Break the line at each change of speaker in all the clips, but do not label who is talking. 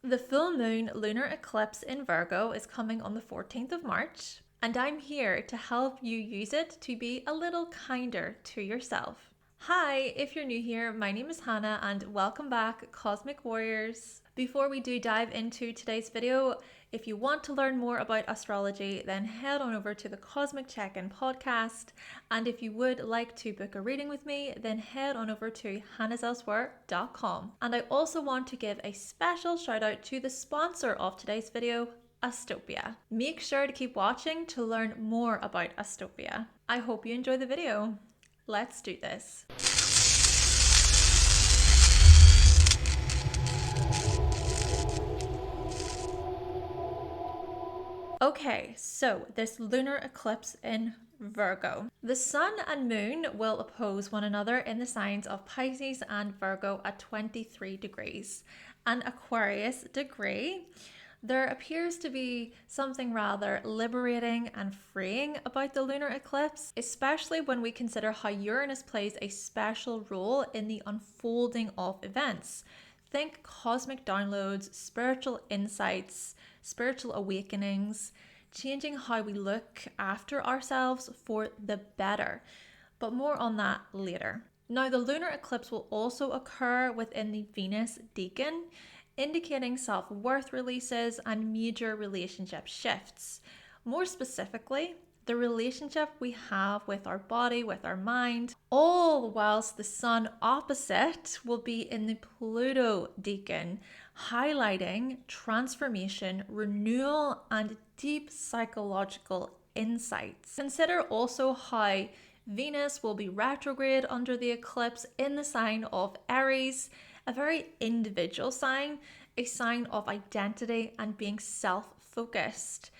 The full moon lunar eclipse in Virgo is coming on the 14th of March, and I'm here to help you use it to be a little kinder to yourself. Hi, if you're new here, my name is Hannah and welcome back, Cosmic Warriors. Before we do dive into today's video, if you want to learn more about astrology, then head on over to the Cosmic Check-In podcast. And if you would like to book a reading with me, then head on over to hannahselsewhere.com. And I also want to give a special shout out to the sponsor of today's video, Astopia. Make sure to keep watching to learn more about Astopia. I hope you enjoy the video. Let's do this. Okay, so this lunar eclipse in Virgo. The sun and moon will oppose one another in the signs of Pisces and Virgo at 23 degrees. An Aquarius degree. There appears to be something rather liberating and freeing about the lunar eclipse, especially when we consider how Uranus plays a special role in the unfolding of events. Think cosmic downloads, spiritual insights, spiritual awakenings, changing how we look after ourselves for the better. But more on that later. Now, the lunar eclipse will also occur within the Venus decan, indicating self-worth releases and major relationship shifts. More specifically, the relationship we have with our body, with our mind, all whilst the sun opposite will be in the Pluto decan, highlighting transformation, renewal, and deep psychological insights. Consider also how Venus will be retrograde under the eclipse in the sign of Aries, a very individual sign, a sign of identity and being self-focused.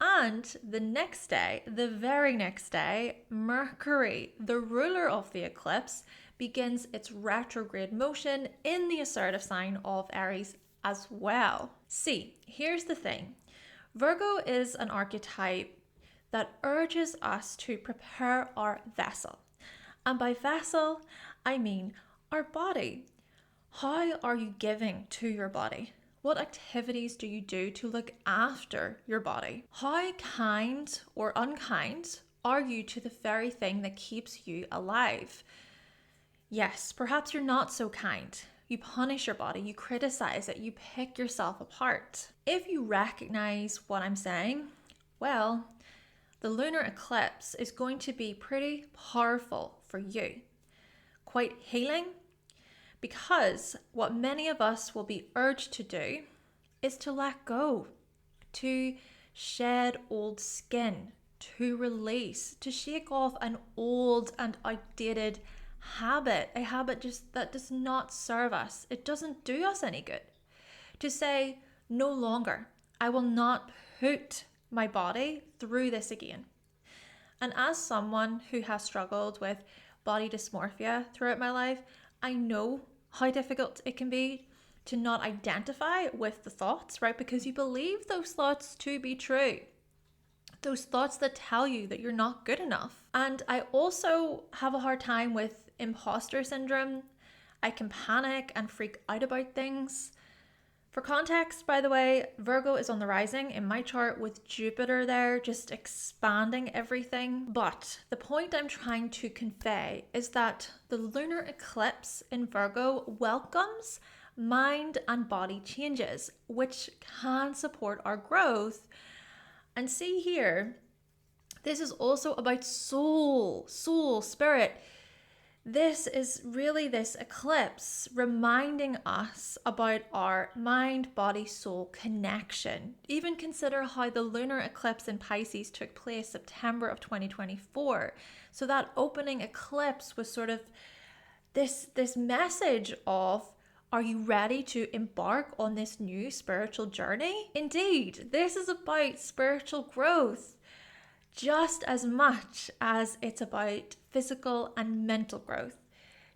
And the next day, the very next day, Mercury, the ruler of the eclipse, begins its retrograde motion in the assertive sign of Aries as well. See, here's the thing. Virgo is an archetype that urges us to prepare our vessel. And by vessel, I mean our body. How are you giving to your body? What activities do you do to look after your body? How kind or unkind are you to the very thing that keeps you alive? Yes, perhaps you're not so kind. You punish your body, you criticize it, you pick yourself apart. If you recognize what I'm saying, well, the lunar eclipse is going to be pretty powerful for you. Quite healing, because what many of us will be urged to do is to let go, to shed old skin, to release, to shake off an old and outdated habit, a habit just that does not serve us. It doesn't do us any good. To say, no longer, I will not put my body through this again. And as someone who has struggled with body dysmorphia throughout my life, I know how difficult it can be to not identify with the thoughts, right? Because you believe those thoughts to be true. Those thoughts that tell you that you're not good enough. And I also have a hard time with imposter syndrome. I can panic and freak out about things. For context, by the way, Virgo is on the rising in my chart with Jupiter there, just expanding everything. But the point I'm trying to convey is that the lunar eclipse in Virgo welcomes mind and body changes, which can support our growth. And see here, this is also about soul, spirit. This is really this eclipse reminding us about our mind, body, soul connection. Even consider how the lunar eclipse in Pisces took place September of 2024. So that opening eclipse was sort of this message of, are you ready to embark on this new spiritual journey? Indeed, this is about spiritual growth just as much as it's about physical and mental growth,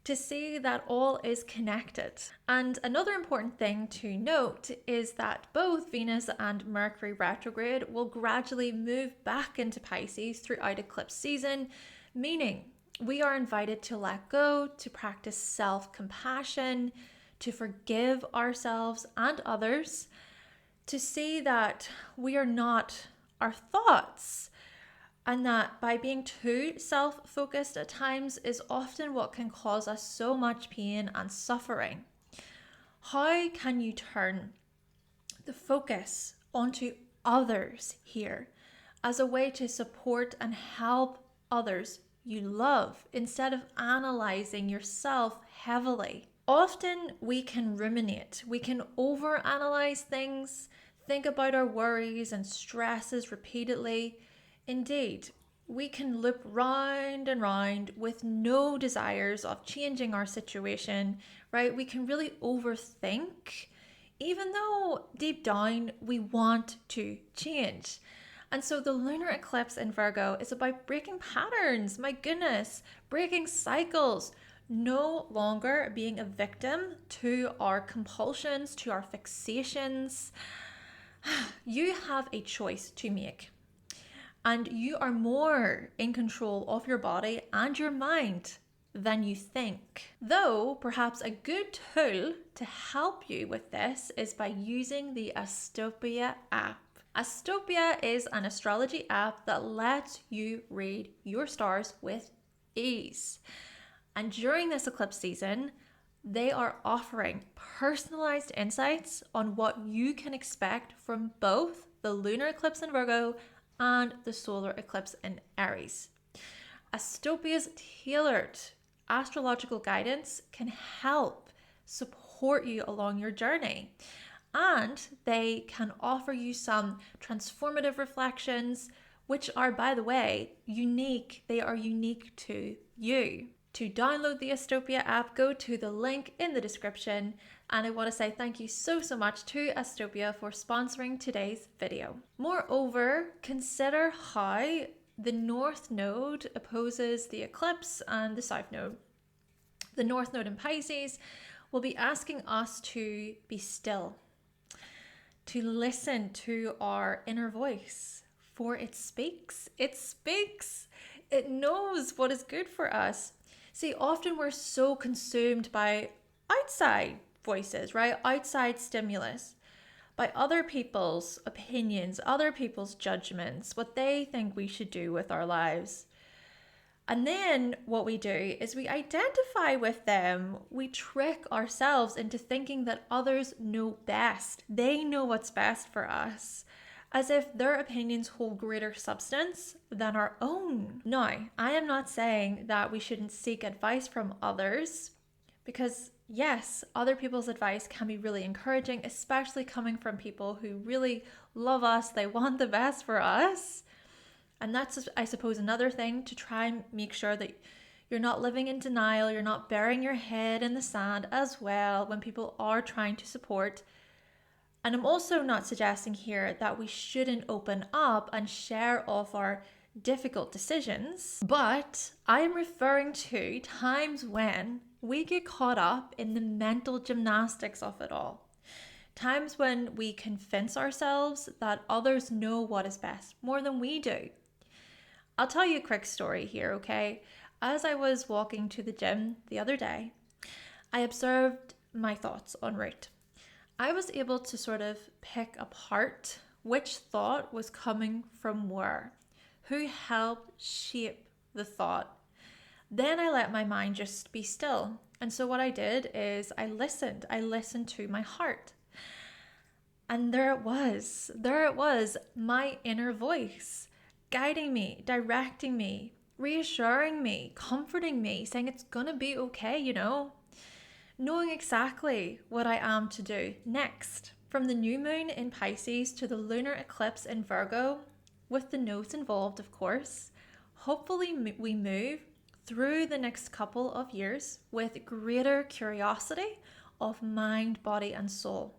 to see that all is connected. And another important thing to note is that both Venus and Mercury retrograde will gradually move back into Pisces throughout eclipse season, meaning we are invited to let go, to practice self-compassion, to forgive ourselves and others, to see that we are not our thoughts, and that by being too self-focused at times is often what can cause us so much pain and suffering. How can you turn the focus onto others here as a way to support and help others you love instead of analyzing yourself heavily? Often we can ruminate, we can overanalyze things, think about our worries and stresses repeatedly. Indeed, we can loop round and round with no desires of changing our situation, right? We can really overthink, even though deep down we want to change. And so the lunar eclipse in Virgo is about breaking patterns, my goodness, breaking cycles, no longer being a victim to our compulsions, to our fixations. You have a choice to make. And you are more in control of your body and your mind than you think. Though perhaps a good tool to help you with this is by using the Astopia app. Astopia is an astrology app that lets you read your stars with ease. And during this eclipse season, they are offering personalized insights on what you can expect from both the lunar eclipse in Virgo and the solar eclipse in Aries. Astopia's tailored astrological guidance can help support you along your journey. And they can offer you some transformative reflections, which are, by the way, unique. They are unique to you. To download the Astopia app, go to the link in the description. And I want to say thank you so much to Astopia for sponsoring today's video. Moreover, consider how the North Node opposes the eclipse and the South Node. The North Node in Pisces will be asking us to be still, to listen to our inner voice, for it speaks, it knows what is good for us. See, often we're so consumed by outside voices, right? Outside stimulus, by other people's opinions, other people's judgments, what they think we should do with our lives. And then what we do is we identify with them. We trick ourselves into thinking that others know best. They know what's best for us, as if their opinions hold greater substance than our own. Now, I am not saying that we shouldn't seek advice from others, because yes, other people's advice can be really encouraging, especially coming from people who really love us. They want the best for us. And that's, I suppose, another thing to try and make sure that you're not living in denial, you're not burying your head in the sand as well when people are trying to support. And I'm also not suggesting here that we shouldn't open up and share of our difficult decisions, but I am referring to times when we get caught up in the mental gymnastics of it all. Times when we convince ourselves that others know what is best more than we do. I'll tell you a quick story here, okay? As I was walking to the gym the other day, I observed my thoughts en route. I was able to sort of pick apart which thought was coming from where, who helped shape the thought. Then I let my mind just be still. And so what I did is I listened to my heart. And there it was, my inner voice, guiding me, directing me, reassuring me, comforting me, saying it's gonna be okay, knowing exactly what I am to do next. From the new moon in Pisces to the lunar eclipse in Virgo, with the nodes involved, of course, hopefully we move through the next couple of years with greater curiosity of mind, body, and soul,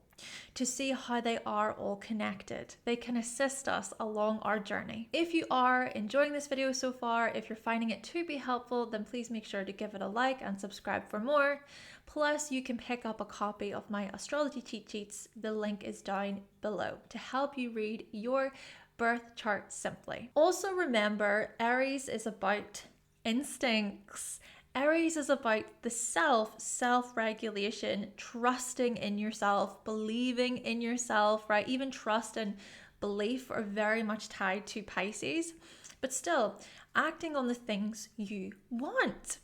to see how they are all connected. They can assist us along our journey. If you are enjoying this video so far, if you're finding it to be helpful, then please make sure to give it a like and subscribe for more. Plus, you can pick up a copy of my astrology cheat sheets. The link is down below to help you read your birth chart simply. Also remember, Aries is about instincts, Aries is about the self-regulation, trusting in yourself, believing in yourself, right? Even trust and belief are very much tied to Pisces, but still acting on the things you want,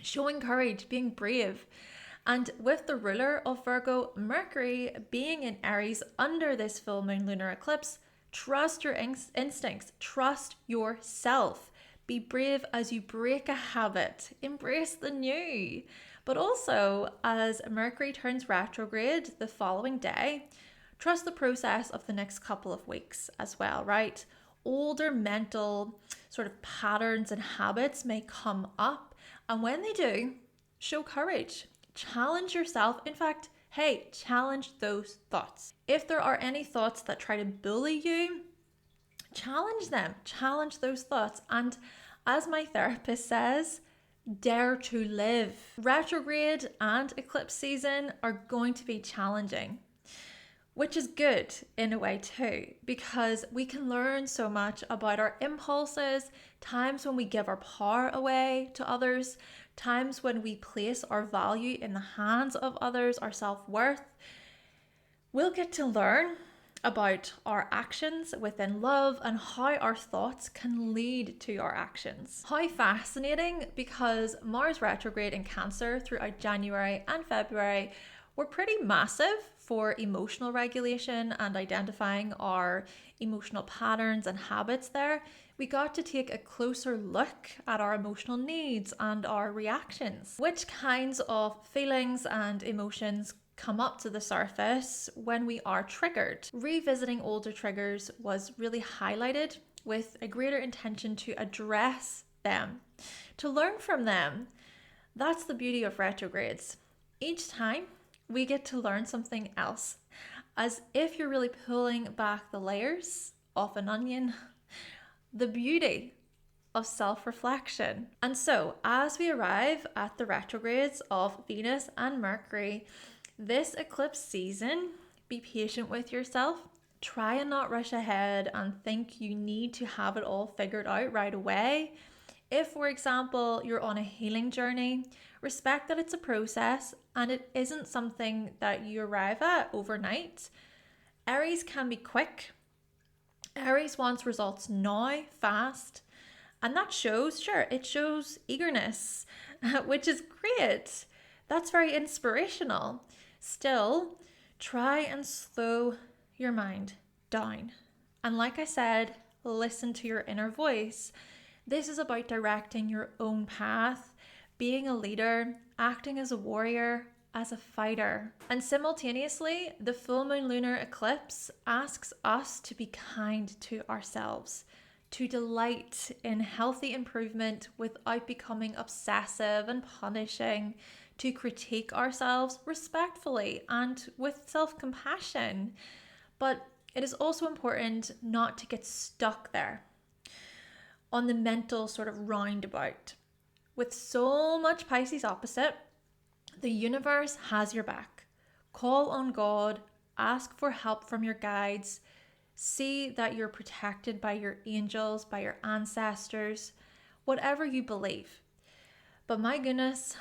showing courage, being brave. And with the ruler of Virgo, Mercury, being in Aries under this full moon lunar eclipse, trust your instincts, trust yourself. Be brave as you break a habit. Embrace the new. But also, as Mercury turns retrograde the following day, trust the process of the next couple of weeks as well, right? Older mental sort of patterns and habits may come up. And when they do, show courage. Challenge yourself. In fact, hey, challenge those thoughts. If there are any thoughts that try to bully you, challenge them. Challenge those thoughts. And as my therapist says, dare to live. Retrograde and eclipse season are going to be challenging, which is good in a way too, because we can learn so much about our impulses, times when we give our power away to others, times when we place our value in the hands of others, our self-worth. We'll get to learn about our actions within love and how our thoughts can lead to our actions. How fascinating, because Mars retrograde in Cancer throughout January and February were pretty massive for emotional regulation and identifying our emotional patterns and habits there. We got to take a closer look at our emotional needs and our reactions. Which kinds of feelings and emotions come up to the surface when we are triggered. Revisiting older triggers was really highlighted with a greater intention to address them, to learn from them. That's the beauty of retrogrades. Each time we get to learn something else, as if you're really pulling back the layers of an onion. The beauty of self-reflection. And so as we arrive at the retrogrades of Venus and Mercury, this eclipse season, be patient with yourself. Try and not rush ahead and think you need to have it all figured out right away. If, for example, you're on a healing journey, respect that it's a process and it isn't something that you arrive at overnight. Aries can be quick. Aries wants results now, fast. And that shows, sure, it shows eagerness, which is great. That's very inspirational. Still, try and slow your mind down. And like I said, listen to your inner voice. This is about directing your own path, being a leader, acting as a warrior, as a fighter. And simultaneously, the full moon lunar eclipse asks us to be kind to ourselves, to delight in healthy improvement without becoming obsessive and punishing, to critique ourselves respectfully and with self-compassion. But it is also important not to get stuck there on the mental sort of roundabout. With so much Pisces opposite, the universe has your back. Call on God, ask for help from your guides, see that you're protected by your angels, by your ancestors, whatever you believe. But my goodness,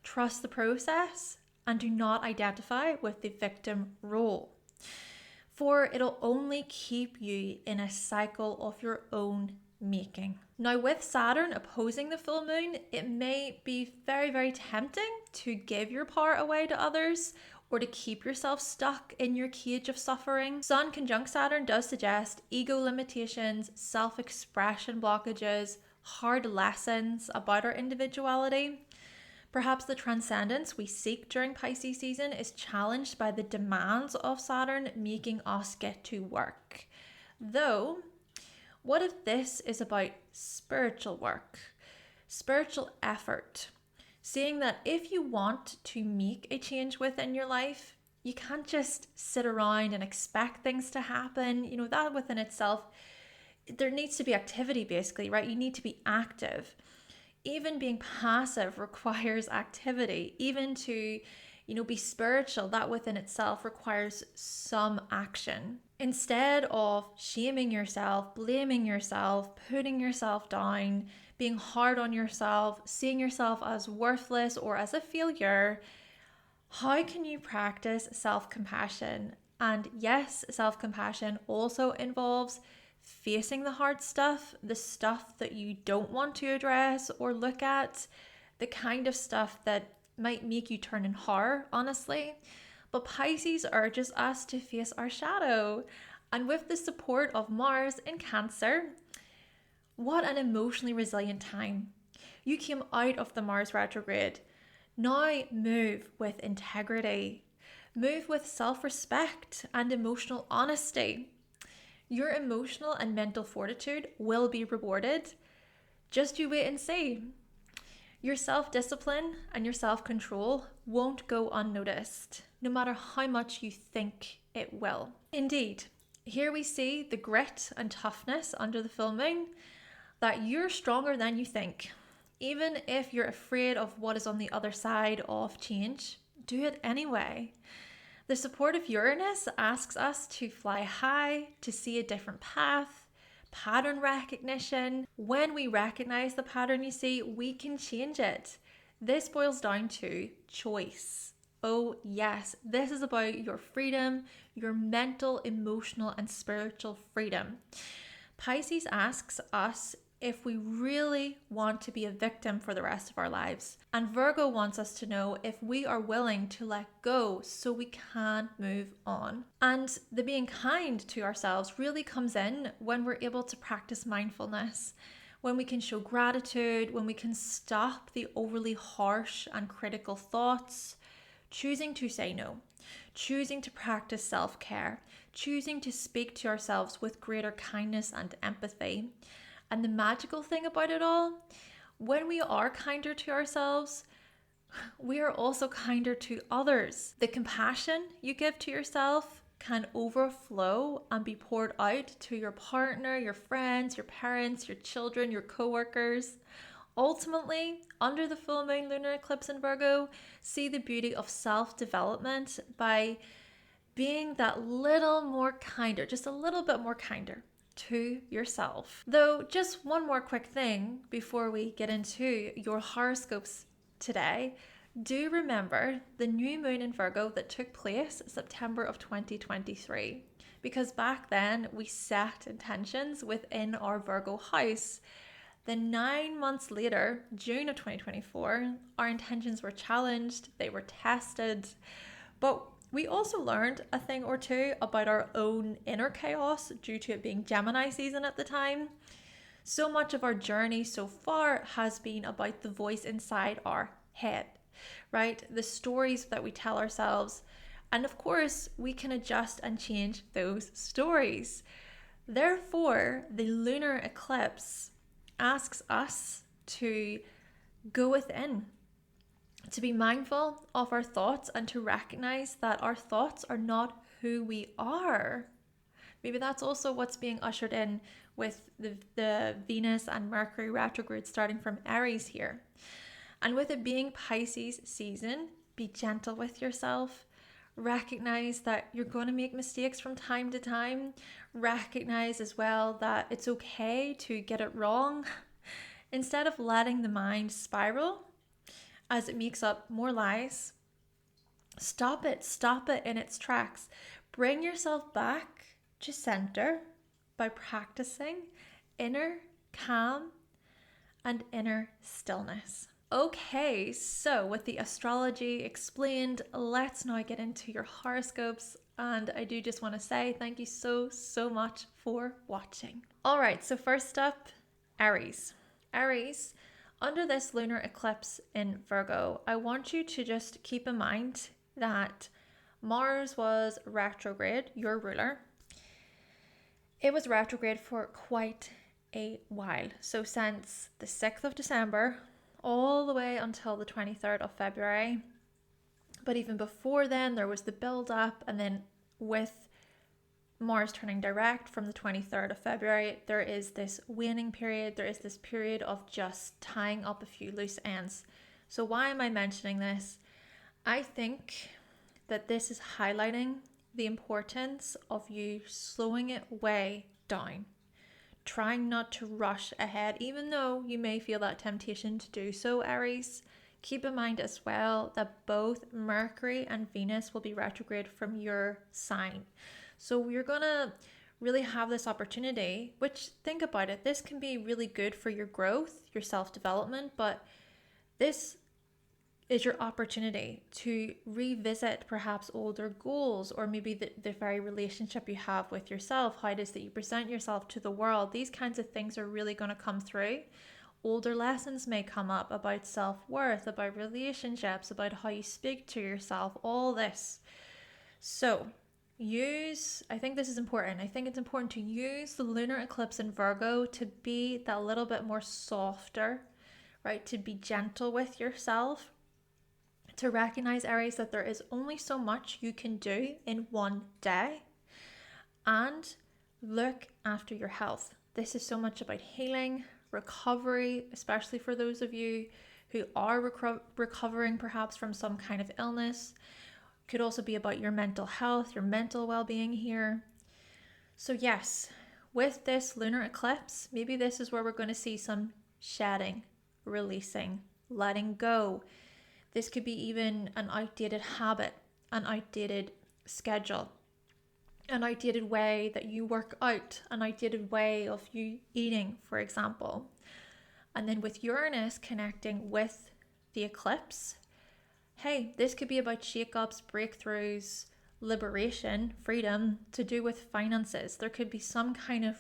trust the process and do not identify with the victim role, for it'll only keep you in a cycle of your own making. Now, with Saturn opposing the full moon, it may be very, very tempting to give your power away to others or to keep yourself stuck in your cage of suffering. Sun conjunct Saturn does suggest ego limitations, self-expression blockages, hard lessons about our individuality. Perhaps the transcendence we seek during Pisces season is challenged by the demands of Saturn making us get to work. Though, what if this is about spiritual work, spiritual effort? Seeing that if you want to make a change within your life, you can't just sit around and expect things to happen. You know, that within itself, there needs to be activity basically, right? You need to be active. Even being passive requires activity. Even to, be spiritual, that within itself requires some action. Instead of shaming yourself, blaming yourself, putting yourself down, being hard on yourself, seeing yourself as worthless or as a failure, how can you practice self-compassion? And yes, self-compassion also involves facing the hard stuff, the stuff that you don't want to address or look at, the kind of stuff that might make you turn in horror, honestly. But Pisces urges us to face our shadow. And with the support of Mars in Cancer, what an emotionally resilient time. You came out of the Mars retrograde. Now move with integrity. Move with self-respect and emotional honesty. Your emotional and mental fortitude will be rewarded. Just you wait and see. Your self-discipline and your self-control won't go unnoticed, no matter how much you think it will. Indeed, here we see the grit and toughness under the full moon, that you're stronger than you think. Even if you're afraid of what is on the other side of change, do it anyway. The support of Uranus asks us to fly high, to see a different path, pattern recognition. When we recognize the pattern you see, we can change it. This boils down to choice. Oh yes, this is about your freedom, your mental, emotional, and spiritual freedom. Pisces asks us if we really want to be a victim for the rest of our lives. And Virgo wants us to know if we are willing to let go so we can move on. And the being kind to ourselves really comes in when we're able to practice mindfulness, when we can show gratitude, when we can stop the overly harsh and critical thoughts, choosing to say no, choosing to practice self-care, choosing to speak to ourselves with greater kindness and empathy. And the magical thing about it all, when we are kinder to ourselves, we are also kinder to others. The compassion you give to yourself can overflow and be poured out to your partner, your friends, your parents, your children, your co-workers. Ultimately, under the full moon lunar eclipse in Virgo, see the beauty of self-development by being that little more kinder, just a little bit more kinder to yourself. Though, just one more quick thing before we get into your horoscopes today. Do remember the new moon in Virgo that took place September of 2023, because back then we set intentions within our Virgo house. Then 9 months later, June of 2024, our intentions were challenged, they were tested, but we also learned a thing or two about our own inner chaos due to it being Gemini season at the time. So much of our journey so far has been about the voice inside our head, right? The stories that we tell ourselves. And of course, we can adjust and change those stories. Therefore, the lunar eclipse asks us to go within, to be mindful of our thoughts and to recognize that our thoughts are not who we are. Maybe that's also what's being ushered in with the Venus and Mercury retrograde starting from Aries here. And with it being Pisces season, be gentle with yourself. Recognize that you're going to make mistakes from time to time. Recognize as well that it's okay to get it wrong. Instead of letting the mind spiral as it makes up more lies, stop it in its tracks. Bring yourself back to center by practicing inner calm and inner stillness. Okay, so with the astrology explained, let's now get into your horoscopes. And I do just want to say thank you so much for watching. All right, so first up, Aries. Aries, under this lunar eclipse in Virgo, I want you to just keep in mind that Mars was retrograde, your ruler. It was retrograde for quite a while. So since the 6th of December, all the way until the 23rd of February. But even before then, there was the build up, and then with Mars turning direct from the 23rd of February, there is this waning period. There is this period of just tying up a few loose ends. So why am I mentioning this? I think that this is highlighting the importance of you slowing it way down, trying not to rush ahead, even though you may feel that temptation to do so, Aries. Keep in mind as well that both Mercury and Venus will be retrograde from your sign. So you're going to really have this opportunity, which, think about it, this can be really good for your growth, your self-development, but this is your opportunity to revisit perhaps older goals, or maybe the very relationship you have with yourself, how it is that you present yourself to the world. These kinds of things are really going to come through. Older lessons may come up about self-worth, about relationships, about how you speak to yourself, all this. So I think this is important. I think it's important to use the lunar eclipse in Virgo to be that little bit more softer, right? To be gentle with yourself, to recognize, Aries, that there is only so much you can do in one day, and look after your health. This is so much about healing, recovery, especially for those of you who are recovering perhaps from some kind of illness. Could also be about your mental health, your mental well-being here. So yes, with this lunar eclipse, maybe this is where we're going to see some shedding, releasing, letting go. This could be even an outdated habit, an outdated schedule, an outdated way that you work out, an outdated way of you eating, for example. And then with Uranus connecting with the eclipse, hey, this could be about shakeups, breakthroughs, liberation, freedom to do with finances. There could be some kind of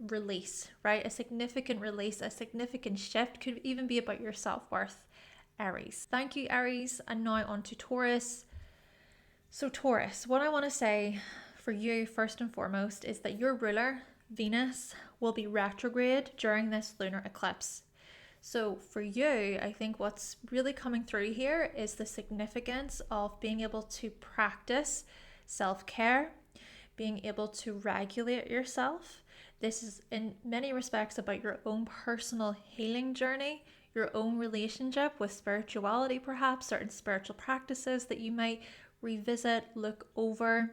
release, right? A significant release, a significant shift. Could even be about your self-worth, Aries. Thank you, Aries. And now on to Taurus. So Taurus, what I want to say for you first and foremost is that your ruler, Venus, will be retrograde during this lunar eclipse. So for you, I think what's really coming through here is the significance of being able to practice self-care, being able to regulate yourself. This is in many respects about your own personal healing journey, your own relationship with spirituality, perhaps certain spiritual practices that you might revisit, look over.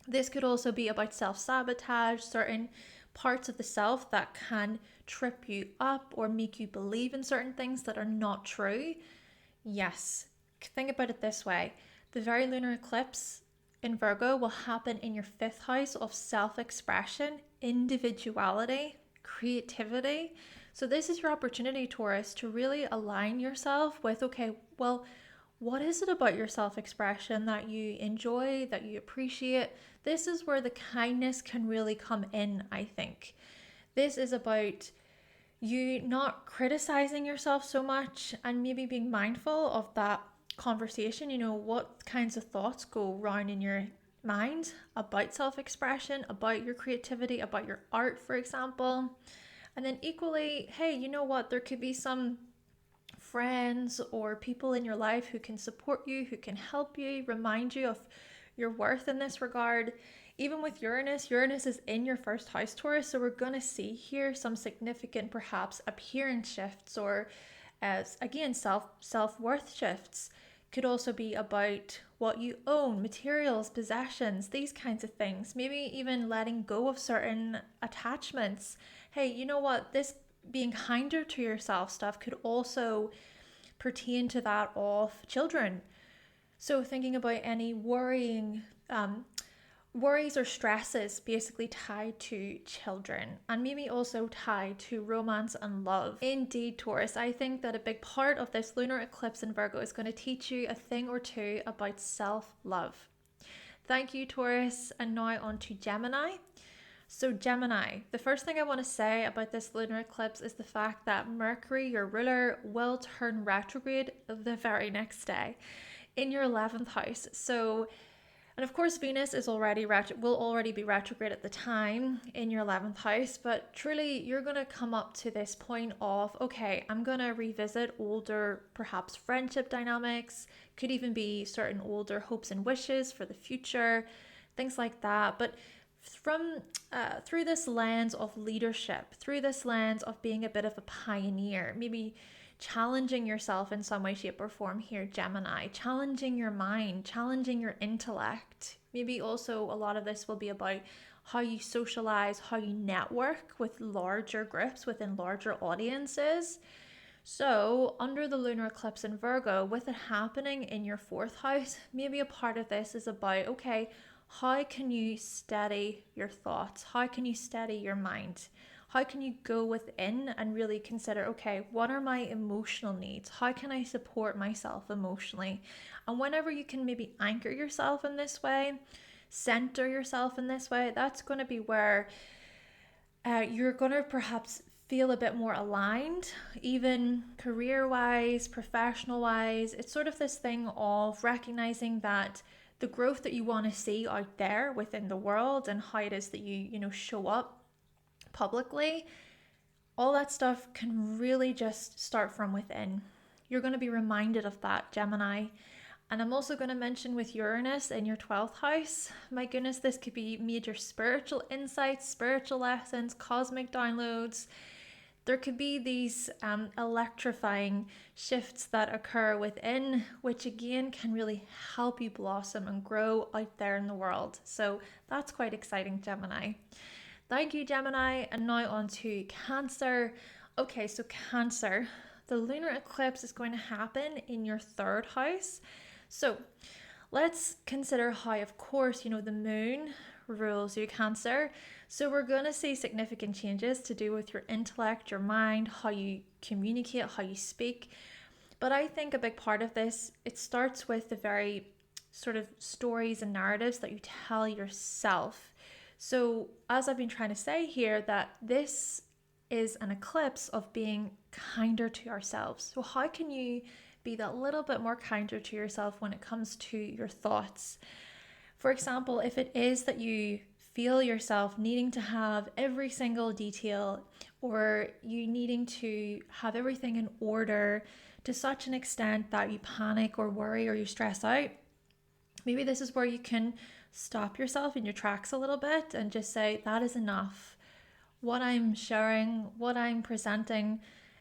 This could also be about self-sabotage, certain parts of the self that can trip you up or make you believe in certain things that are not true. Yes, think about it this way. The very lunar eclipse in Virgo will happen in your 5th house of self-expression, individuality, creativity. So this is your opportunity, Taurus, to really align yourself with, okay, well, what is it about your self-expression that you enjoy, that you appreciate? This is where the kindness can really come in, I think. This is about you not criticizing yourself so much and maybe being mindful of that conversation. You know, what kinds of thoughts go around in your mind about self-expression, about your creativity, about your art, for example. And then equally, hey, you know what? There could be some friends or people in your life who can support you, who can help you, remind you of your worth in this regard. Even with Uranus is in your 1st house, Taurus, so we're going to see here some significant perhaps appearance shifts, or as again self-worth shifts. Could also be about what you own, materials, possessions, these kinds of things. Maybe even letting go of certain attachments. Hey, you know what? This being kinder to yourself stuff could also pertain to that of children. So thinking about any worries or stresses basically tied to children, and maybe also tied to romance and love. Indeed, Taurus, I think that a big part of this lunar eclipse in Virgo is going to teach you a thing or two about self-love. Thank you, Taurus. And now on to Gemini. So Gemini, the first thing I want to say about this lunar eclipse is the fact that Mercury, your ruler, will turn retrograde the very next day in your 11th house. So, and of course, Venus will already be retrograde at the time in your 11th house, but truly you're going to come up to this point of, okay, I'm going to revisit older, perhaps friendship dynamics, could even be certain older hopes and wishes for the future, things like that. But through this lens of leadership, through this lens of being a bit of a pioneer, maybe challenging yourself in some way, shape, or form here, Gemini. Challenging your mind, challenging your intellect. Maybe also a lot of this will be about how you socialize, how you network with larger groups, within larger audiences. So, under the lunar eclipse in Virgo, with it happening in your fourth house, maybe a part of this is about, okay, how can you steady your thoughts? How can you steady your mind? How can you go within and really consider, okay, what are my emotional needs? How can I support myself emotionally? And whenever you can maybe anchor yourself in this way, center yourself in this way, that's going to be where you're going to perhaps feel a bit more aligned, even career-wise, professional-wise. It's sort of this thing of recognizing that the growth that you want to see out there within the world and how it is that you show up publicly, all that stuff can really just start from within. You're going to be reminded of that, Gemini. And I'm also going to mention with Uranus in your 12th house, my goodness, this could be major spiritual insights, spiritual lessons, cosmic downloads. There could be these electrifying shifts that occur within, which again can really help you blossom and grow out there in the world. So that's quite exciting, Gemini. Thank you, Gemini. And now on to Cancer. Okay, so Cancer, the lunar eclipse is going to happen in your third house. So let's consider how, of course, the moon rules you, Cancer. So we're going to see significant changes to do with your intellect, your mind, how you communicate, how you speak. But I think a big part of this, it starts with the very sort of stories and narratives that you tell yourself. So as I've been trying to say here, that this is an eclipse of being kinder to ourselves. So how can you be that little bit more kinder to yourself when it comes to your thoughts? For example, if it is that you feel yourself needing to have every single detail, or you needing to have everything in order to such an extent that you panic or worry or you stress out, maybe this is where you can stop yourself in your tracks a little bit and just say, that is enough. What I'm sharing, what I'm presenting,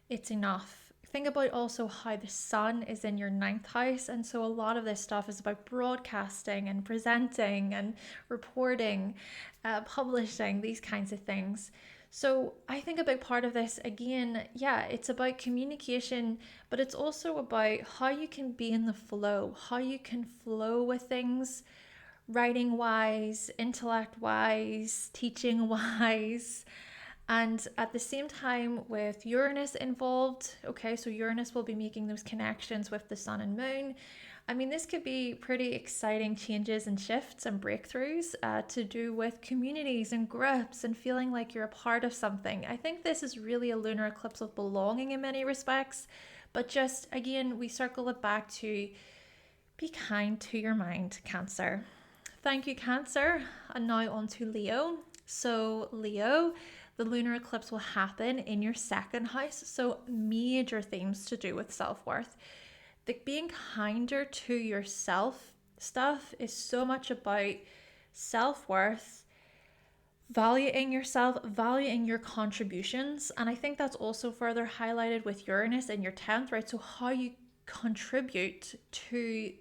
it's enough. Think about also how the sun is in your 9th house. And so a lot of this stuff is about broadcasting and presenting and reporting, publishing, these kinds of things. So I think a big part of this, again, it's about communication, but it's also about how you can be in the flow, how you can flow with things, writing wise, intellect wise, teaching wise. And at the same time, with Uranus involved, okay, so Uranus will be making those connections with the sun and moon. I mean, this could be pretty exciting changes and shifts and breakthroughs to do with communities and groups and feeling like you're a part of something. I think this is really a lunar eclipse of belonging in many respects, but just, again, we circle it back to be kind to your mind, Cancer. Thank you, Cancer. And now on to Leo. So Leo, the lunar eclipse will happen in your 2nd house. So major themes to do with self-worth. The being kinder to yourself stuff is so much about self-worth, valuing yourself, valuing your contributions. And I think that's also further highlighted with Uranus in your 10th, right? So how you contribute to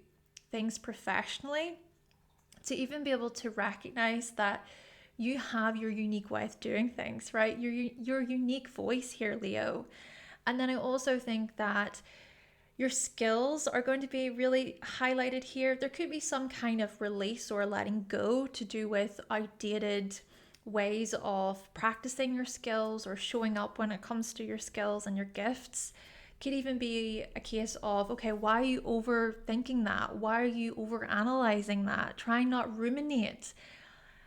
things professionally, to even be able to recognize that you have your unique way of doing things, right? Your unique voice here, Leo. And then I also think that your skills are going to be really highlighted here. There could be some kind of release or letting go to do with outdated ways of practicing your skills or showing up when it comes to your skills and your gifts. Could even be a case of, okay, why are you overthinking that? Why are you overanalyzing that? Try not ruminate.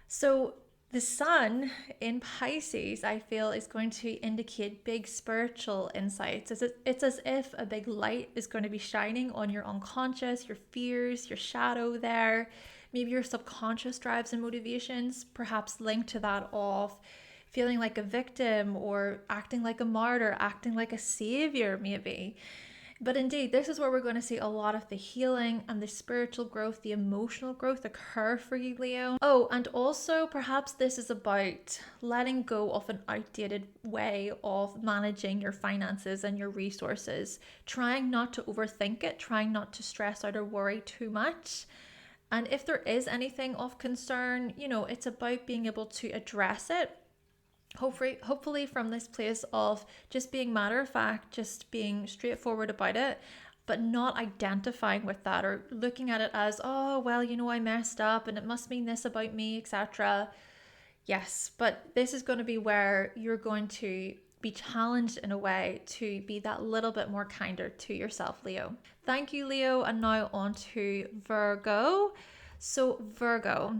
So the sun in Pisces, I feel, is going to indicate big spiritual insights. It's as if a big light is going to be shining on your unconscious, your fears, your shadow there, maybe your subconscious drives and motivations, perhaps linked to that of feeling like a victim or acting like a martyr, acting like a savior maybe. But indeed, this is where we're going to see a lot of the healing and the spiritual growth, the emotional growth occur for you, Leo. Oh, and also perhaps this is about letting go of an outdated way of managing your finances and your resources, trying not to overthink it, trying not to stress out or worry too much. And if there is anything of concern, it's about being able to address it. Hopefully from this place of just being matter of fact, just being straightforward about it, but not identifying with that or looking at it as, oh, well, I messed up and it must mean this about me, etc. Yes, but this is going to be where you're going to be challenged in a way to be that little bit more kinder to yourself, Leo. Thank you, Leo. And now on to Virgo. So Virgo,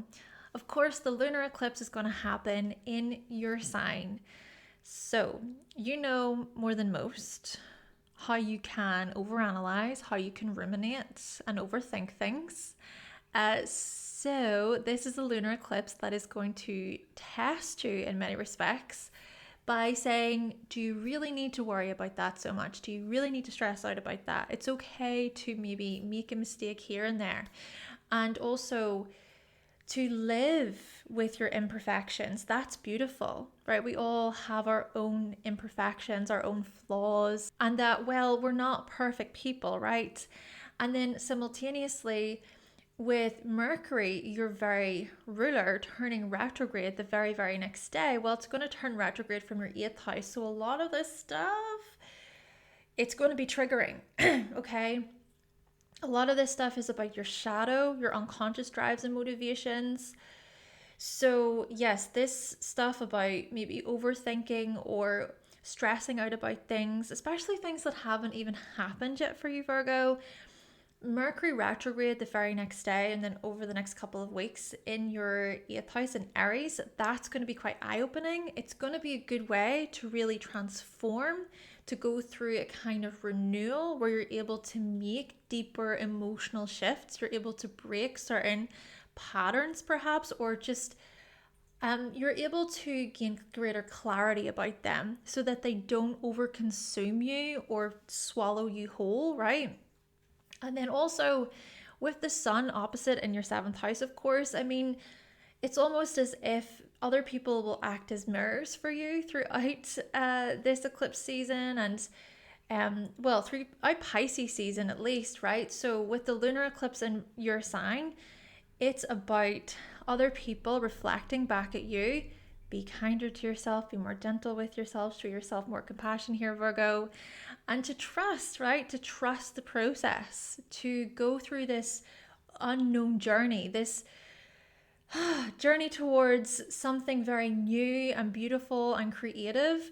of course, the lunar eclipse is going to happen in your sign. So you know more than most how you can overanalyze, how you can ruminate and overthink things. So this is a lunar eclipse that is going to test you in many respects by saying, do you really need to worry about that so much? Do you really need to stress out about that? It's okay to maybe make a mistake here and there. And also to live with your imperfections. That's beautiful, right? We all have our own imperfections, our own flaws, and that, well, we're not perfect people, right? And then simultaneously, with Mercury, your very ruler, turning retrograde the very, very next day, well, it's going to turn retrograde from your 8th house. So a lot of this stuff, it's going to be triggering, okay? A lot of this stuff is about your shadow, your unconscious drives and motivations. So yes, this stuff about maybe overthinking or stressing out about things, especially things that haven't even happened yet for you, Virgo. Mercury retrograde the very next day and then over the next couple of weeks in your 8th house in Aries, that's going to be quite eye-opening. It's going to be a good way to really transform, to go through a kind of renewal where you're able to make deeper emotional shifts. You're able to break certain patterns perhaps, or just you're able to gain greater clarity about them so that they don't overconsume you or swallow you whole, right? And then also with the sun opposite in your 7th house, of course, I mean, it's almost as if other people will act as mirrors for you throughout this eclipse season and throughout Pisces season at least, right? So with the lunar eclipse in your sign, it's about other people reflecting back at you. Be kinder to yourself, be more gentle with yourself, show yourself more compassion here, Virgo. And to trust, right? To trust the process, to go through this unknown journey, this journey towards something very new and beautiful and creative.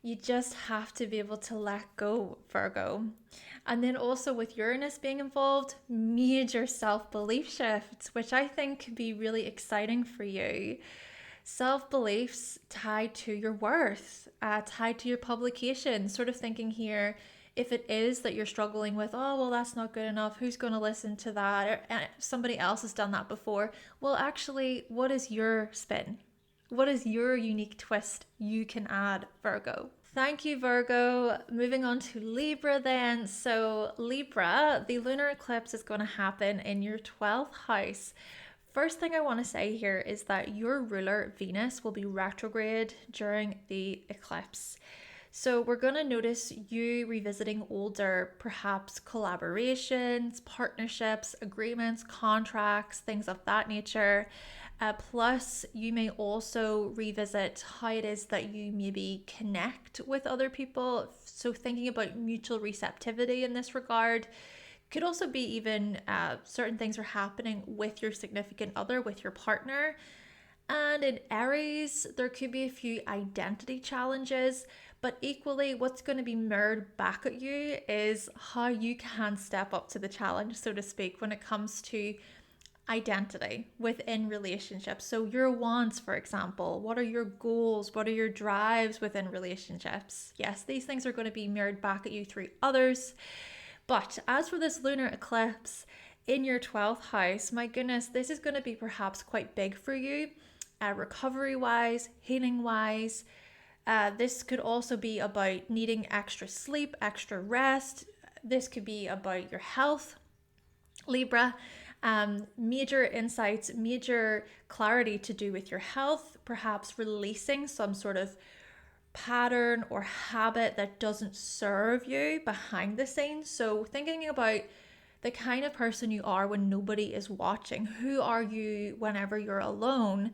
You just have to be able to let go, Virgo. And then also with Uranus being involved, major self-belief shifts, which I think could be really exciting for you. Self-beliefs tied to your worth, tied to your publication, sort of thinking here, if it is that you're struggling with, oh, well, that's not good enough, who's going to listen to that? Or somebody else has done that before. Well, actually, what is your spin? What is your unique twist you can add, Virgo? Thank you, Virgo. Moving on to Libra then. So Libra, the lunar eclipse is going to happen in your 12th house. First thing I want to say here is that your ruler, Venus, will be retrograde during the eclipse. So we're going to notice you revisiting older, perhaps collaborations, partnerships, agreements, contracts, things of that nature. Plus, you may also revisit how it is that you maybe connect with other people. So thinking about mutual receptivity in this regard. Could also be even certain things are happening with your significant other, with your partner. And in Aries, there could be a few identity challenges, but equally what's going to be mirrored back at you is how you can step up to the challenge, so to speak, when it comes to identity within relationships. So your wants, for example, what are your goals? What are your drives within relationships? Yes, these things are going to be mirrored back at you through others. But as for this lunar eclipse in your 12th house, my goodness, this is going to be perhaps quite big for you, recovery-wise, healing-wise. This could also be about needing extra sleep, extra rest, This could be about your health, Libra. Major insights, major clarity to do with your health, perhaps releasing some sort of pattern or habit that doesn't serve you behind the scenes. So thinking about the kind of person you are when nobody is watching. Who are you whenever you're alone?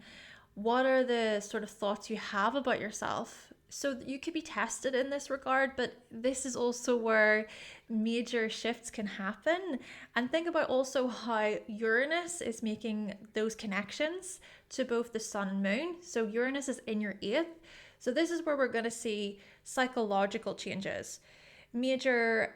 What are the sort of thoughts you have about yourself? So you could be tested in this regard, but this is also where major shifts can happen. And think about also how Uranus is making those connections to both the sun and moon. So Uranus is in your eighth. So this is where we're going to see psychological changes, major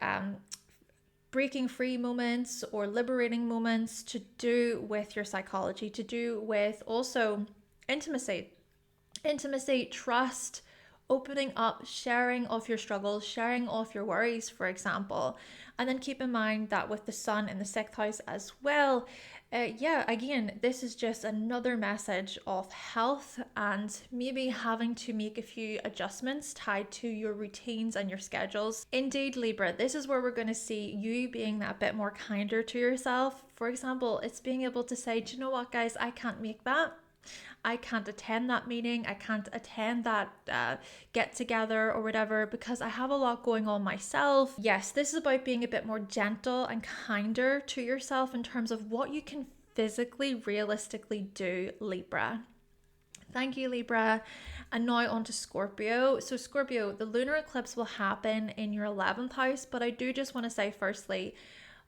breaking free moments or liberating moments to do with your psychology, to do with also intimacy, trust, opening up, sharing of your struggles, sharing of your worries, for example. And then keep in mind that with the sun in the sixth house as well, again, this is just another message of health and maybe having to make a few adjustments tied to your routines and your schedules. Indeed, Libra, this is where we're going to see you being that bit more kinder to yourself. For example, it's being able to say, do you know what, guys, I can't make that. I can't attend that meeting. I can't attend that get together or whatever because I have a lot going on myself. Yes, this is about being a bit more gentle and kinder to yourself in terms of what you can physically, realistically do, Libra. Thank you, Libra. And now on to Scorpio. So Scorpio, the lunar eclipse will happen in your 11th house, but I do just want to say firstly,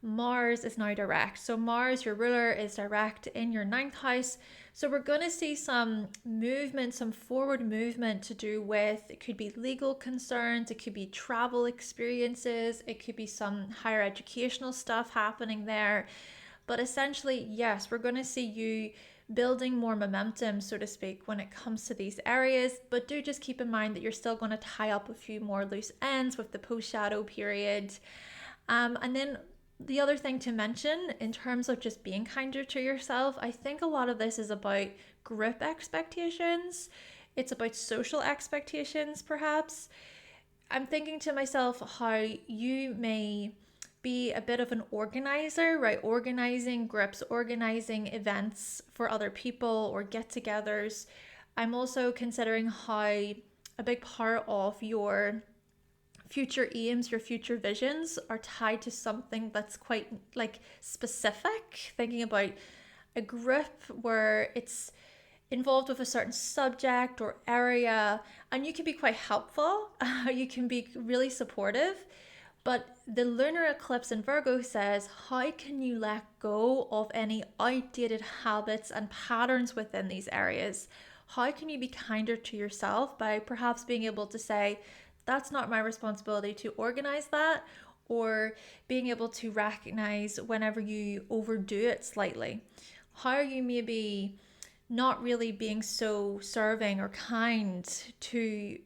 Mars is now direct. So Mars, your ruler, is direct in your 9th house. So we're going to see some movement, some forward movement to do with, it could be legal concerns, it could be travel experiences, it could be some higher educational stuff happening there. But essentially, yes, we're going to see you building more momentum, so to speak, when it comes to these areas. But do just keep in mind that you're still going to tie up a few more loose ends with the post-shadow period. And then the other thing to mention in terms of just being kinder to yourself, I think a lot of this is about group expectations. It's about social expectations, perhaps. I'm thinking to myself how you may be a bit of an organizer, right? Organizing groups, organizing events for other people or get-togethers. I'm also considering how a big part of your future aims, your future visions are tied to something that's quite like specific. Thinking about a group where it's involved with a certain subject or area, and you can be quite helpful. You can be really supportive. But the lunar eclipse in Virgo says, how can you let go of any outdated habits and patterns within these areas? How can you be kinder to yourself by perhaps being able to say, that's not my responsibility to organize that, or being able to recognize whenever you overdo it slightly. How are you maybe not really being so serving or kind to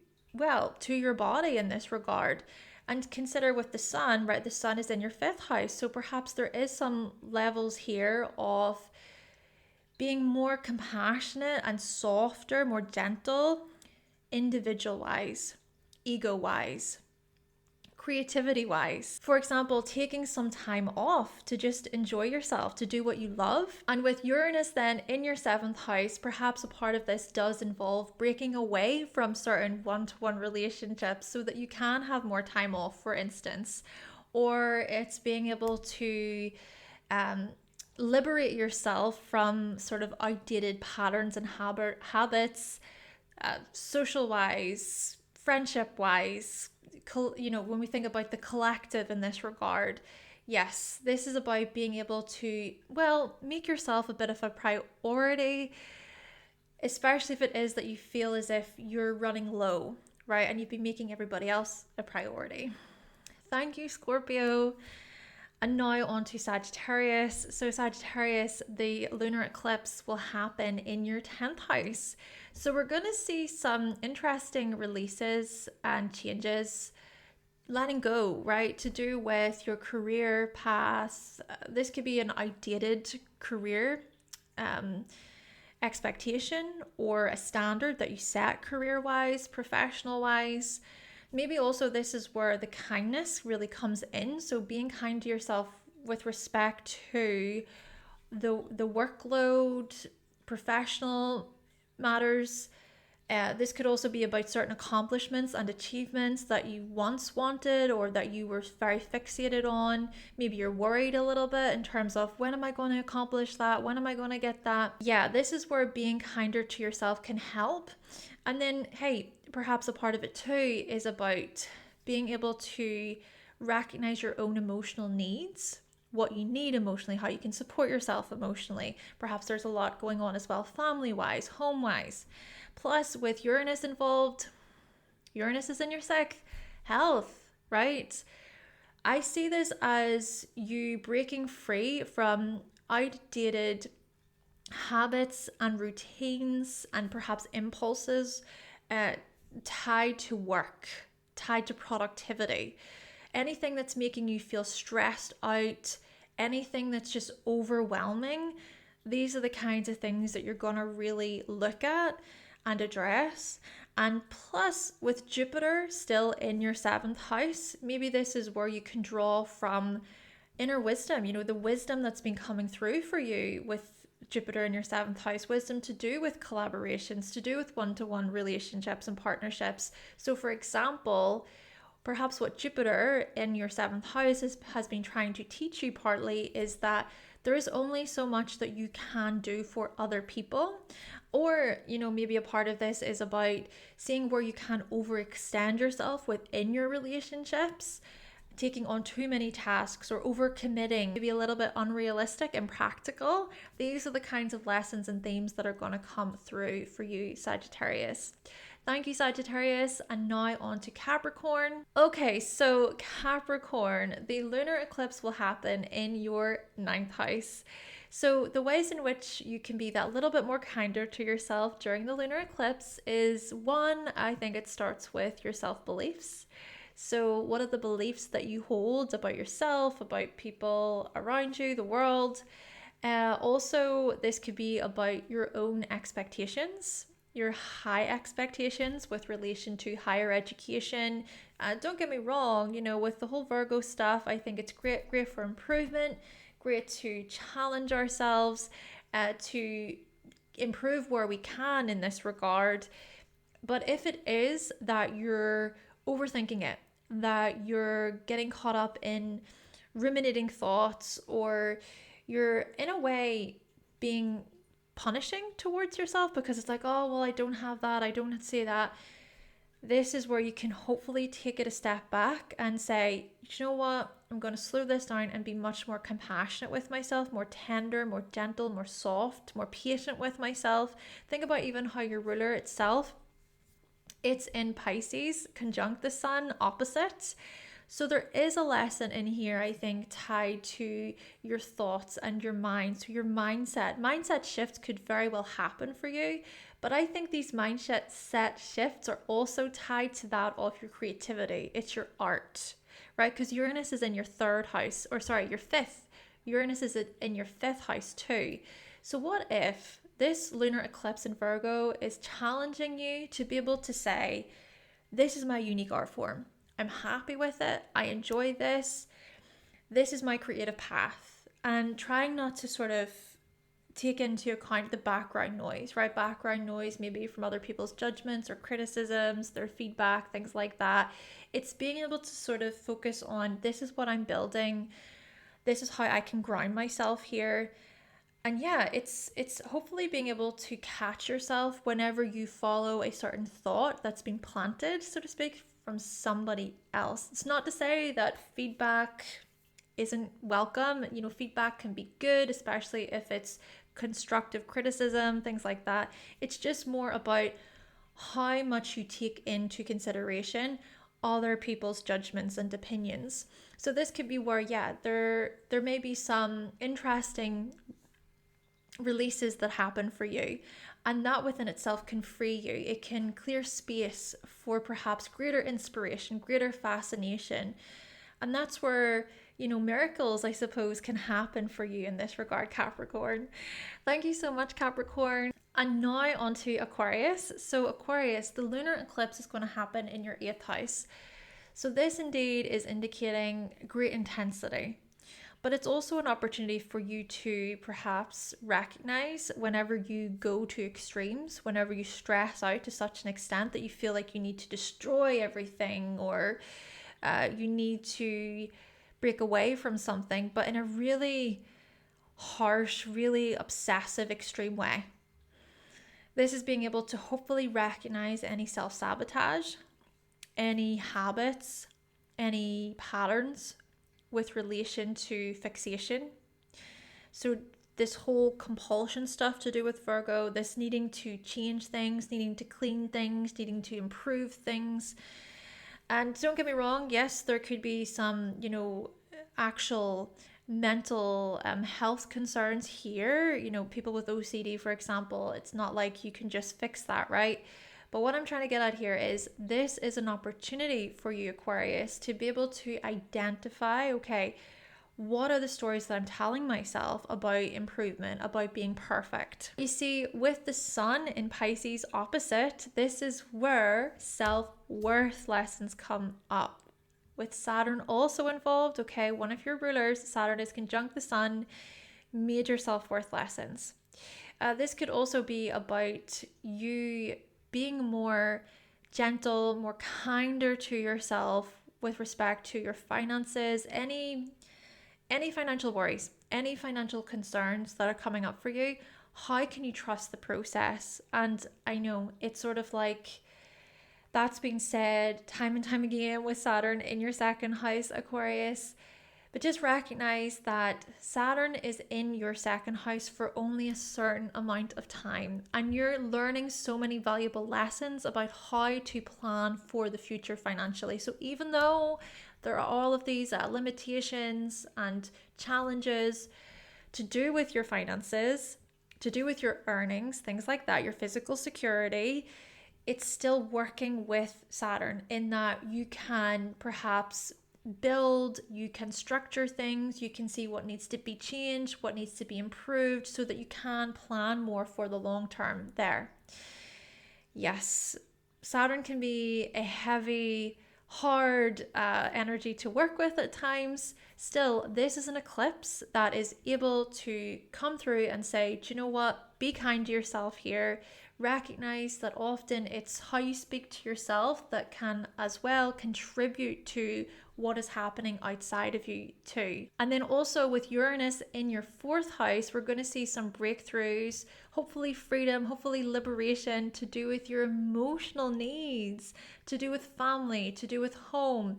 your body in this regard? And consider with the sun, right? The sun is in your 5th house. So perhaps there is some levels here of being more compassionate and softer, more gentle, individual wise, ego wise, creativity wise. For example, taking some time off to just enjoy yourself, to do what you love. And with Uranus then in your 7th house, perhaps a part of this does involve breaking away from certain one-to-one relationships so that you can have more time off, for instance. Or it's being able to liberate yourself from sort of outdated patterns and habits, social wise, friendship wise, when we think about the collective in this regard. Yes, this is about being able to, make yourself a bit of a priority, especially if it is that you feel as if you're running low, right? And you've been making everybody else a priority. Thank you, Scorpio. And now on to Sagittarius. So Sagittarius, the lunar eclipse will happen in your 10th house. So we're going to see some interesting releases and changes, letting go, right? To do with your career path. This could be an outdated career expectation or a standard that you set career-wise, professional-wise. Maybe also this is where the kindness really comes in. So being kind to yourself with respect to the workload, professional matters. This could also be about certain accomplishments and achievements that you once wanted or that you were very fixated on. Maybe you're worried a little bit in terms of, when am I going to accomplish that? When am I going to get that? Yeah, this is where being kinder to yourself can help. And then, hey, perhaps a part of it too is about being able to recognize your own emotional needs, what you need emotionally, how you can support yourself emotionally. Perhaps there's a lot going on as well, family-wise, home-wise. Plus, with Uranus involved, Uranus is in your sixth, health, right? I see this as you breaking free from outdated habits and routines and perhaps impulses tied to work, tied to productivity. Anything that's making you feel stressed out, anything that's just overwhelming, these are the kinds of things that you're going to really look at and address. And plus, with Jupiter still in your 7th house, maybe this is where you can draw from inner wisdom, the wisdom that's been coming through for you with Jupiter in your 7th house, wisdom to do with collaborations, to do with one-to-one relationships and partnerships. So for example, perhaps what Jupiter in your 7th house has been trying to teach you partly is that there is only so much that you can do for other people. Or, maybe a part of this is about seeing where you can overextend yourself within your relationships, taking on too many tasks or overcommitting, maybe a little bit unrealistic and practical. These are the kinds of lessons and themes that are going to come through for you, Sagittarius. Thank you, Sagittarius. And now on to Capricorn. Okay, so Capricorn, the lunar eclipse will happen in your 9th house. So the ways in which you can be that little bit more kinder to yourself during the lunar eclipse is, one, I think it starts with your self-beliefs. So what are the beliefs that you hold about yourself, about people around you, the world? Also, this could be about your own expectations, your high expectations with relation to higher education. Don't get me wrong, with the whole Virgo stuff, I think it's great for improvement, great to challenge ourselves, to improve where we can in this regard. But if it is that you're overthinking it, that you're getting caught up in ruminating thoughts, or you're in a way being punishing towards yourself because it's like, oh, well, I don't have that, I don't say that. This is where you can hopefully take it a step back and say, you know what, I'm going to slow this down and be much more compassionate with myself, more tender, more gentle, more soft, more patient with myself. Think about even how your ruler itself, it's in Pisces, conjunct the sun, opposite. So there is a lesson in here, I think, tied to your thoughts and your mind. So your mindset shifts could very well happen for you. But I think these mindset shifts are also tied to that of your creativity. It's your art, right? Because Uranus is in your 3rd house, or sorry, your 5th. Uranus is in your 5th house too. So what if this lunar eclipse in Virgo is challenging you to be able to say, this is my unique art form. I'm happy with it. I enjoy this. This is my creative path. And trying not to sort of take into account the background noise, right? Background noise maybe from other people's judgments or criticisms, their feedback, things like that. It's being able to sort of focus on, this is what I'm building. This is how I can ground myself here. And yeah, it's hopefully being able to catch yourself whenever you follow a certain thought that's been planted, so to speak, from somebody else. It's not to say that feedback isn't welcome. Feedback can be good, especially if it's constructive criticism, things like that. It's just more about how much you take into consideration other people's judgments and opinions. So this could be where, yeah, there may be some interesting releases that happen for you, and that within itself can free you. It can clear space for perhaps greater inspiration, greater fascination. And that's where, miracles, I suppose, can happen for you in this regard, Capricorn. Thank you so much, Capricorn. And now onto Aquarius. So Aquarius, the lunar eclipse is going to happen in your 8th house. So this indeed is indicating great intensity. But it's also an opportunity for you to perhaps recognize whenever you go to extremes, whenever you stress out to such an extent that you feel like you need to destroy everything, or you need to break away from something, but in a really harsh, really obsessive, extreme way. This is being able to hopefully recognize any self-sabotage, any habits, any patterns with relation to fixation. So this whole compulsion stuff to do with Virgo, this needing to change things, needing to clean things, needing to improve things. And don't get me wrong, yes, there could be some, actual mental health concerns here. People with OCD, for example, it's not like you can just fix that, right? But what I'm trying to get at here is this is an opportunity for you, Aquarius, to be able to identify, okay, what are the stories that I'm telling myself about improvement, about being perfect? You see, with the sun in Pisces opposite, this is where self-worth lessons come up. With Saturn also involved, okay, one of your rulers, Saturn is conjunct the sun, major self-worth lessons. This could also be about you being more gentle, more kinder to yourself with respect to your finances, any financial worries, any financial concerns that are coming up for you. How can you trust the process? And I know it's sort of like that's being said time and time again with Saturn in your 2nd house, Aquarius. But just recognize that Saturn is in your 2nd house for only a certain amount of time. And you're learning so many valuable lessons about how to plan for the future financially. So even though there are all of these limitations and challenges to do with your finances, to do with your earnings, things like that, your physical security, it's still working with Saturn in that you can perhaps build, you can structure things, you can see what needs to be changed, what needs to be improved, so that you can plan more for the long term there. Yes, Saturn can be a heavy, hard energy to work with at times. Still, this is an eclipse that is able to come through and say, do you know what? Be kind to yourself here. Recognize that often it's how you speak to yourself that can as well contribute to what is happening outside of you too. And then also with Uranus in your 4th house, we're going to see some breakthroughs, hopefully freedom, hopefully liberation to do with your emotional needs, to do with family, to do with home.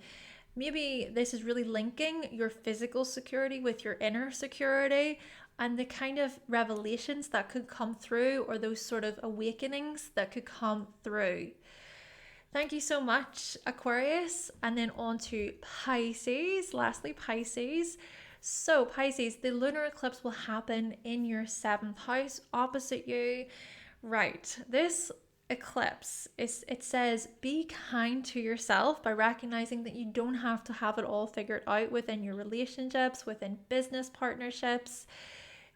Maybe this is really linking your physical security with your inner security, and the kind of revelations that could come through, or those sort of awakenings that could come through. Thank you so much, Aquarius. And then on to Pisces. Lastly, Pisces. So Pisces, the lunar eclipse will happen in your 7th house opposite you. Right, this eclipse, it says be kind to yourself by recognizing that you don't have to have it all figured out within your relationships, within business partnerships.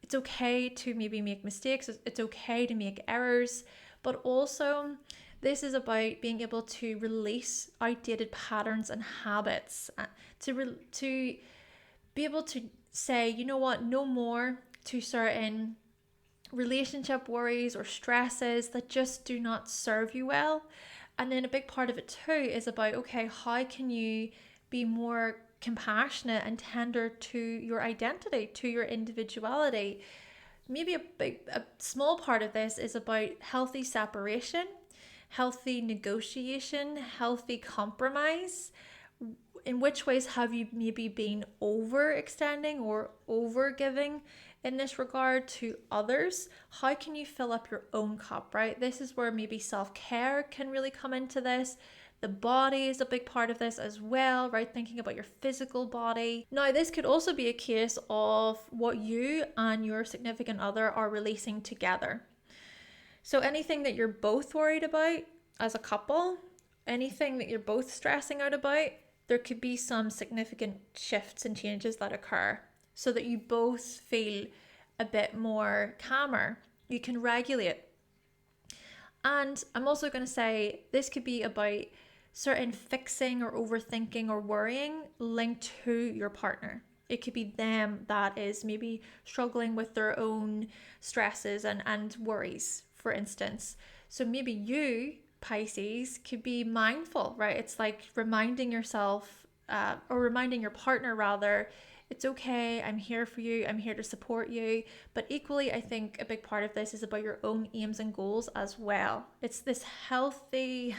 It's okay to maybe make mistakes. It's okay to make errors, but also this is about being able to release outdated patterns and habits, to be able to say, you know what, no more to certain relationship worries or stresses that just do not serve you well. And then a big part of it too is about, okay, how can you be more compassionate and tender to your identity, to your individuality? Maybe a small part of this is about healthy separation, healthy negotiation, healthy compromise. In which ways have you maybe been overextending or overgiving in this regard to others? How can you fill up your own cup, right? This is where maybe self-care can really come into this. The body is a big part of this as well, right? Thinking about your physical body. Now, this could also be a case of what you and your significant other are releasing together. So anything that you're both worried about as a couple, anything that you're both stressing out about, there could be some significant shifts and changes that occur so that you both feel a bit more calmer. You can regulate And I'm also going to say this could be about certain fixing or overthinking or worrying linked to your partner. It could be them that is maybe struggling with their own stresses and worries, for instance. So maybe you, Pisces, could be mindful, right? It's like reminding yourself, or reminding your partner rather, it's okay, I'm here for you, I'm here to support you. But equally, I think a big part of this is about your own aims and goals as well. It's this healthy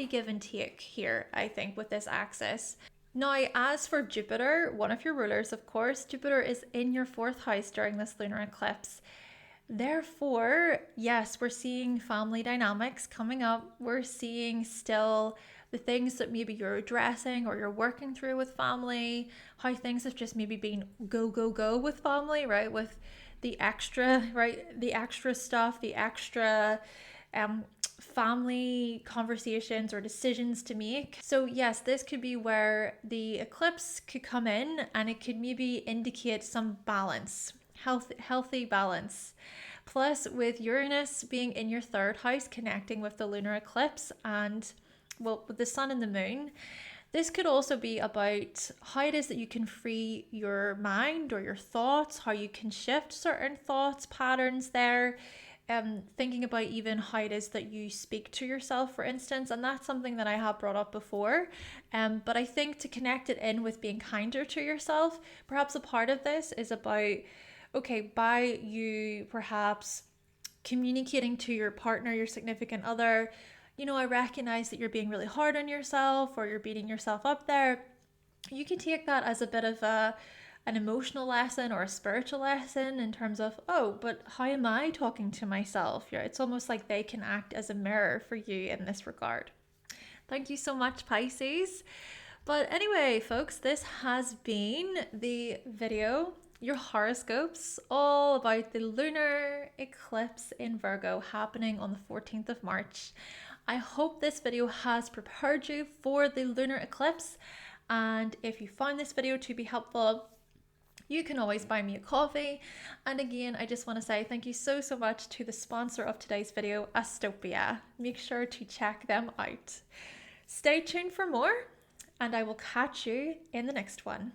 give and take here, I think, with this axis. Now, as for Jupiter, one of your rulers, of course, Jupiter is in your fourth house during this lunar eclipse. Therefore, yes, we're seeing family dynamics coming up. We're seeing still the things that maybe you're addressing or you're working through with family, how things have just maybe been go, go, go with family, right? With the extra, right? The extra stuff, the extra family conversations or decisions to make. So yes, this could be where the eclipse could come in and it could maybe indicate some balance, healthy balance. Plus, with Uranus being in your third house, connecting with the lunar eclipse and, well, with the sun and the moon, this could also be about how it is that you can free your mind or your thoughts, how you can shift certain thoughts, patterns there. Thinking about even how it is that you speak to yourself, for instance, and that's something that I have brought up before. But I think to connect it in with being kinder to yourself, perhaps a part of this is about, okay, by you perhaps communicating to your partner, your significant other, I recognize that you're being really hard on yourself or you're beating yourself up there. You can take that as a bit of an emotional lesson or a spiritual lesson in terms of, oh, but how am I talking to myself? It's almost like they can act as a mirror for you in this regard. Thank you so much, Pisces. But anyway, folks, this has been the video, your horoscopes, all about the lunar eclipse in Virgo happening on the 14th of March. I hope this video has prepared you for the lunar eclipse. And if you found this video to be helpful, you can always buy me a coffee. And again, I just want to say thank you so much to the sponsor of today's video, Astopia. Make sure to check them out. Stay tuned for more, and I will catch you in the next one.